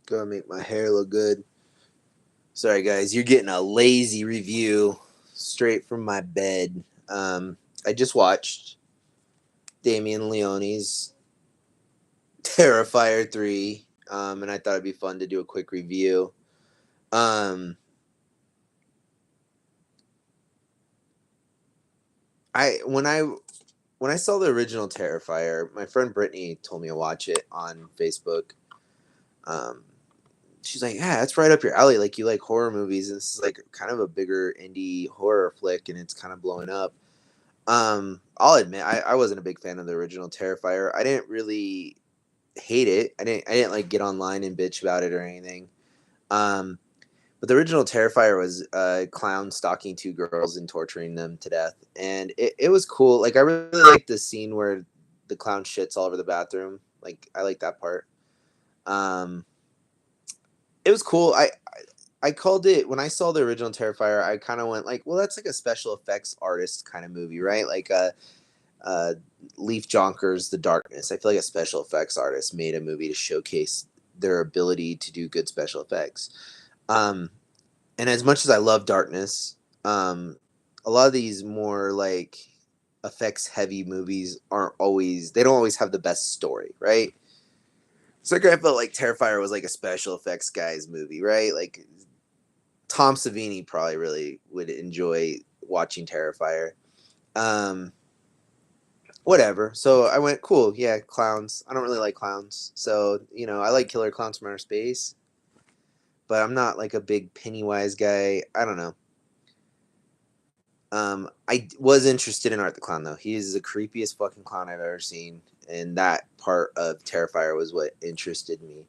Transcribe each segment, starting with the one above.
Go make my hair look good. Sorry, guys, you're getting a lazy review straight from my bed. I just watched Damien Leone's Terrifier 3, and I thought it'd be fun to do a quick review. Um, I when I when I saw the original Terrifier, my friend Brittany told me to watch it on Facebook. Um, she's like, "Yeah, that's right up your alley. Like you like horror movies, and this is like kind of a bigger indie horror flick, and it's kind of blowing up." I'll admit I wasn't a big fan of the original Terrifier. I didn't really hate it. I didn't like get online and bitch about it or anything. Um, but the original Terrifier was a clown stalking two girls and torturing them to death, and it was cool. Like I really liked the scene where the clown shits all over the bathroom. Like I like that part. Um, it was cool. I called it when I saw the original Terrifier. I kind of went like, well, that's like a special effects artist kind of movie, right? Like uh, Leaf Jonker's The Darkness. I feel like a special effects artist made a movie to showcase their ability to do good special effects. Um, and as much as I love Darkness, a lot of these more like effects heavy movies they don't always have the best story, right? So I felt like Terrifier was like a special effects guy's movie, right? Like Tom Savini probably really would enjoy watching Terrifier. Um, Whatever. So I went, cool, yeah, clowns. I don't really like clowns. So, I like Killer Clowns from Outer Space, but I'm not like a big Pennywise guy. I don't know. I was interested in Art the Clown, though. He is the creepiest fucking clown I've ever seen. And that part of Terrifier was what interested me.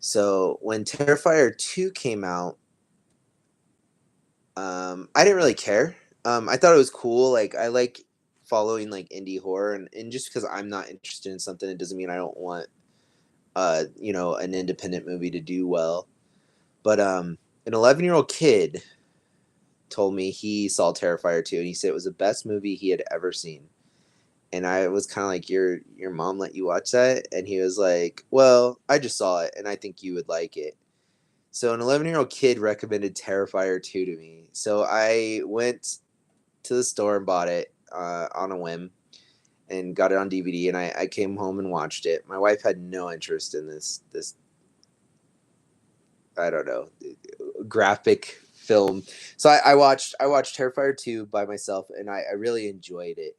So when Terrifier 2 came out, I didn't really care. I thought it was cool. Like, I like following like indie horror, and just because I'm not interested in something, it doesn't mean I don't want an independent movie to do well. But an 11-year-old kid told me he saw Terrifier 2 and he said it was the best movie he had ever seen. And I was kind of like, your mom let you watch that? And he was like, well, I just saw it and I think you would like it. So an 11-year-old kid recommended Terrifier 2 to me. So I went to the store and bought it on a whim and got it on DVD, and I came home and watched it. My wife had no interest in this I don't know, graphic film. So I watched Terrifier 2 by myself, and I really enjoyed it.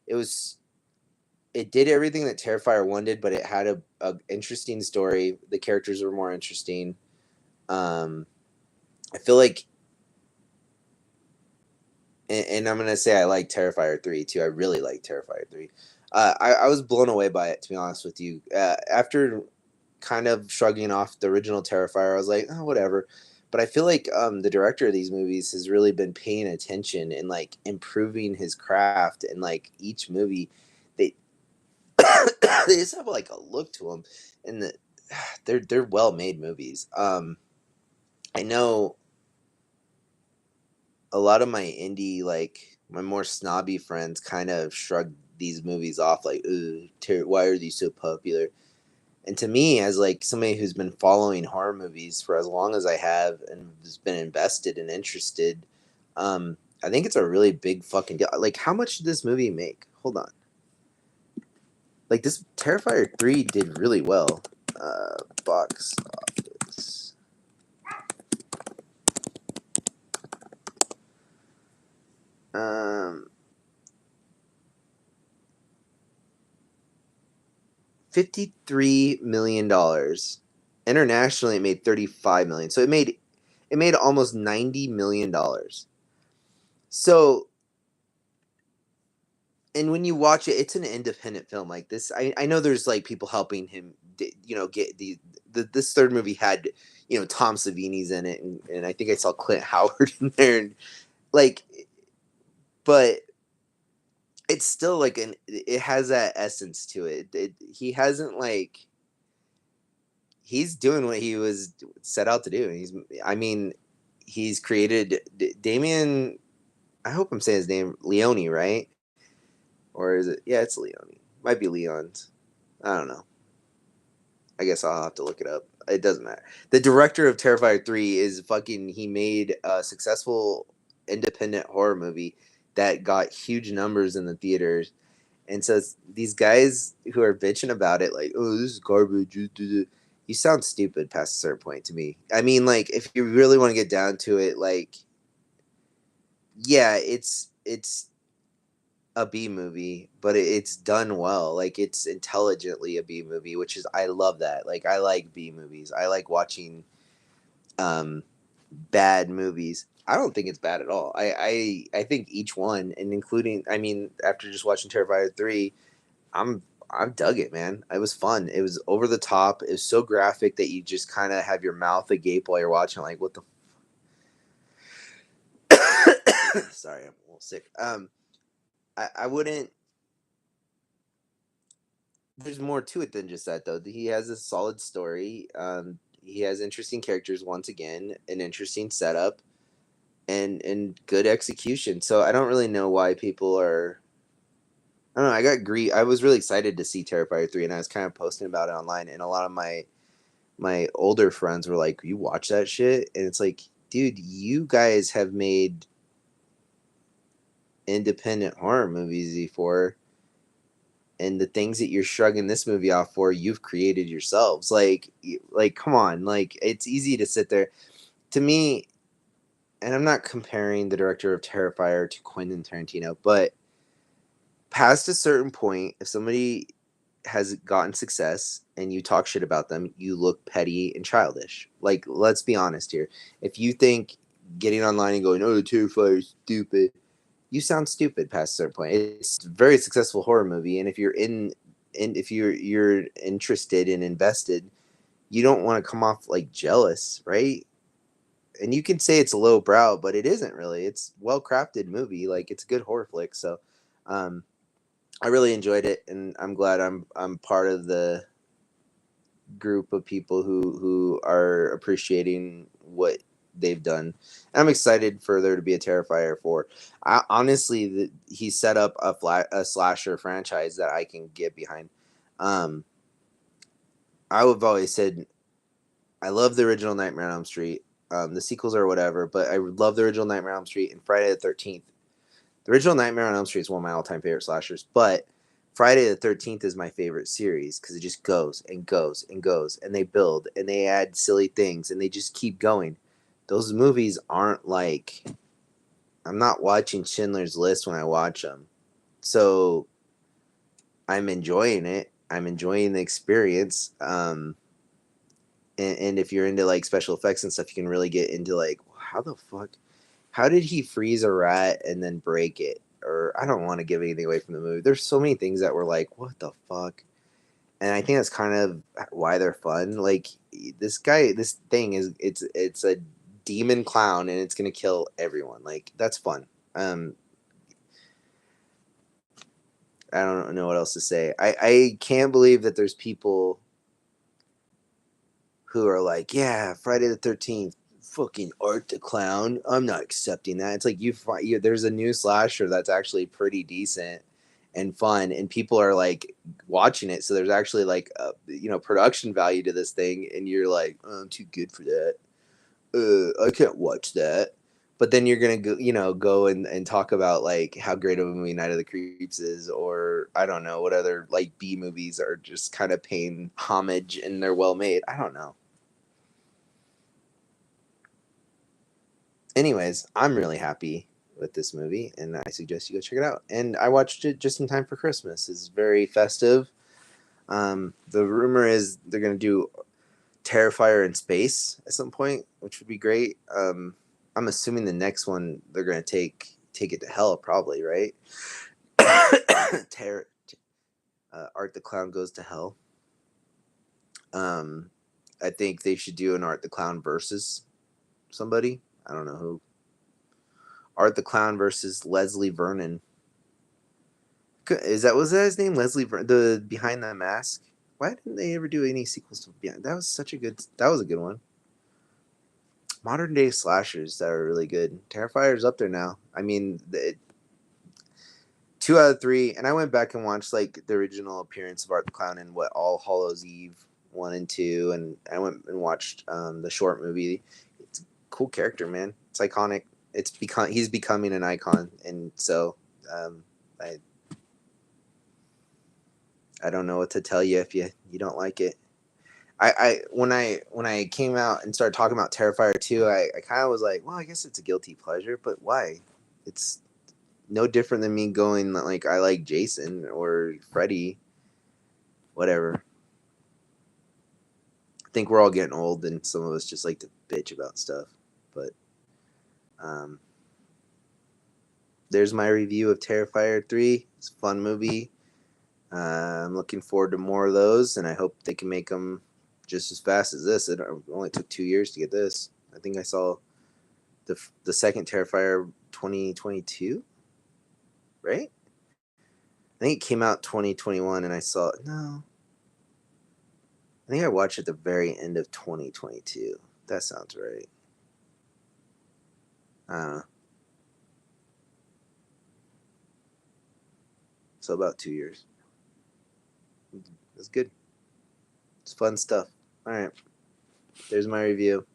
It was it did everything that Terrifier 1 did, but it had a interesting story. The characters were more interesting. I feel like, and I'm gonna say I like Terrifier 3 too. I really like Terrifier 3. I was blown away by it, to be honest with you. After kind of shrugging off the original Terrifier, I was like, oh, whatever. But I feel like the director of these movies has really been paying attention and like improving his craft. And like each movie, they they just have like a look to them, and they're well made movies. I know a lot of my indie, like my more snobby friends, kind of shrug these movies off, like, ooh, why are these so popular? And to me, as like somebody who's been following horror movies for as long as I have and has been invested and interested, I think it's a really big fucking deal. Like, how much did this movie make? Hold on. Like, this Terrifier 3 did really well. Box office. Um, $53 million. Internationally, it made 35 million. So it made almost $90 million. So, and when you watch it, it's an independent film like this. I know there's like people helping him, get this third movie had, Tom Savini's in it, and I think I saw Clint Howard in there, and like, but it's still like it has that essence to it. He hasn't like he's doing what he was set out to do. I mean, he's created Damien. I hope I'm saying his name, Leone, right? Or is it? Yeah, it's Leone. Might be Leon's. I don't know. I guess I'll have to look it up. It doesn't matter. The director of Terrifier 3 is fucking. He made a successful independent horror movie that got huge numbers in the theaters. And so these guys who are bitching about it, like, oh, this is garbage. You sound stupid past a certain point to me. I mean, like, if you really want to get down to it, like, yeah, it's a B movie, but it's done well. Like, it's intelligently a B movie, which is I love that. Like, I like B movies. I like watching um bad movies. I don't think it's bad at all. I think each one, and including, I mean, after just watching Terrifier 3, I'm I've dug it, man. It was fun. It was over the top. It was so graphic that you just kind of have your mouth agape while you're watching. Like, what the? Sorry, I'm a little sick. I wouldn't. There's more to it than just that, though. He has a solid story. He has interesting characters. Once again, an interesting setup and good execution. So I don't really know why people are. I don't know. I got I was really excited to see Terrifier 3, and I was kind of posting about it online, and a lot of my older friends were like, "You watch that shit?" And it's like, dude, you guys have made independent horror movies before, and the things that you're shrugging this movie off for, you've created yourselves. Like, come on, like it's easy to sit there. To me, and I'm not comparing the director of Terrifier to Quentin Tarantino, but past a certain point, if somebody has gotten success and you talk shit about them, you look petty and childish. Like, let's be honest here. If you think getting online and going, "Oh, the Terrifier is stupid," you sound stupid past a certain point. It's a very successful horror movie, and if if you're interested and invested, you don't want to come off like jealous, right? And you can say it's lowbrow, but it isn't really. It's well crafted movie. Like, it's a good horror flick. So, um, I really enjoyed it, and I'm glad I'm part of the group of people who are appreciating what they've done. And I'm excited for there to be a Terrifier 4. Honestly, he set up a slasher franchise that I can get behind. Um, I have always said I love the original Nightmare on Elm Street. The sequels are whatever, but I love the original Nightmare on Elm Street and Friday the 13th. The original Nightmare on Elm Street is one of my all-time favorite slashers, but Friday the 13th is my favorite series because it just goes and goes and goes, and they build and they add silly things and they just keep going. Those movies aren't like, I'm not watching Schindler's List when I watch them. So I'm enjoying it. I'm enjoying the experience. And if you're into like special effects and stuff, you can really get into like, how the fuck, how did he freeze a rat and then break it? Or I don't want to give anything away from the movie. There's so many things that were like, what the fuck? And I think that's kind of why they're fun. Like, this thing is, it's a demon clown and it's gonna kill everyone. Like, that's fun. Um, I don't know what else to say. I can't believe that there's people who are like, yeah, Friday the 13th, fucking Art the Clown. I'm not accepting that. It's like, there's a new slasher that's actually pretty decent and fun, and people are like watching it. So there's actually like production value to this thing, and you're like, oh, I'm too good for that. I can't watch that. But then you're gonna go and talk about like how great of a movie Night of the Creeps is, or I don't know what other like B movies are just kind of paying homage and they're well made. I don't know. Anyways, I'm really happy with this movie, and I suggest you go check it out. And I watched it just in time for Christmas. It's very festive. The rumor is they're gonna do Terrifier in space at some point, which would be great. I'm assuming the next one they're gonna take it to hell, probably, right? Ter- Art the Clown goes to hell. Um, I think they should do an Art the Clown versus somebody. I don't know who. Art the Clown versus Leslie Vernon. Was that his name? Leslie Vernon, the Behind the Mask. Why didn't they ever do any sequels to Behind? That was a good one. Modern day slashers that are really good. Terrifier's up there now. I mean, 2 out of 3, and I went back and watched like the original appearance of Art the Clown in what All Hallows Eve 1 and 2, and I went and watched the short movie. It's a cool character, man. It's iconic. He's becoming an icon, and so um, I I don't know what to tell you if you don't like it. When I came out and started talking about Terrifier 2, I kind of was like, well, I guess it's a guilty pleasure, but why? It's no different than me going like I like Jason or Freddy, whatever. I think we're all getting old, and some of us just like to bitch about stuff. But um, there's my review of Terrifier 3. It's a fun movie. I'm looking forward to more of those, and I hope they can make them just as fast as this. It only took 2 years to get this. I think I saw the second Terrifier 2022, right? I think it came out 2021, and I saw no. I think I watched it at the very end of 2022. That sounds right. Uh, so about 2 years. That's good. It's fun stuff. All right, there's my review.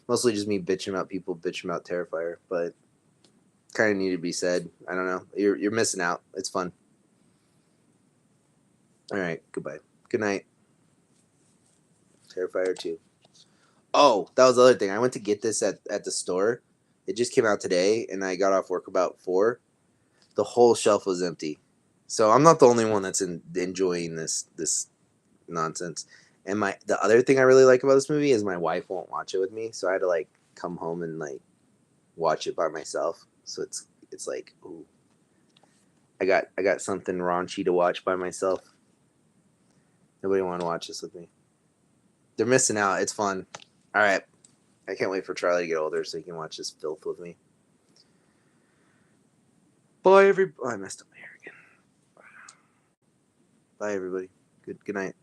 Mostly just me bitching about people bitching about Terrifier, but kind of need to be said. I don't know. You're missing out. It's fun. All right. Goodbye. Good night. Terrifier 2. Oh, that was the other thing. I went to get this at the store. It just came out today, and I got off work about 4. The whole shelf was empty. So I'm not the only one that's enjoying this nonsense. And the other thing I really like about this movie is my wife won't watch it with me, so I had to like come home and like watch it by myself. So it's like, ooh, I got something raunchy to watch by myself. Nobody want to watch this with me. They're missing out. It's fun. All right. I can't wait for Charlie to get older so he can watch this filth with me. Bye, everybody. Oh, I messed up my hair again. Bye, everybody. Good night.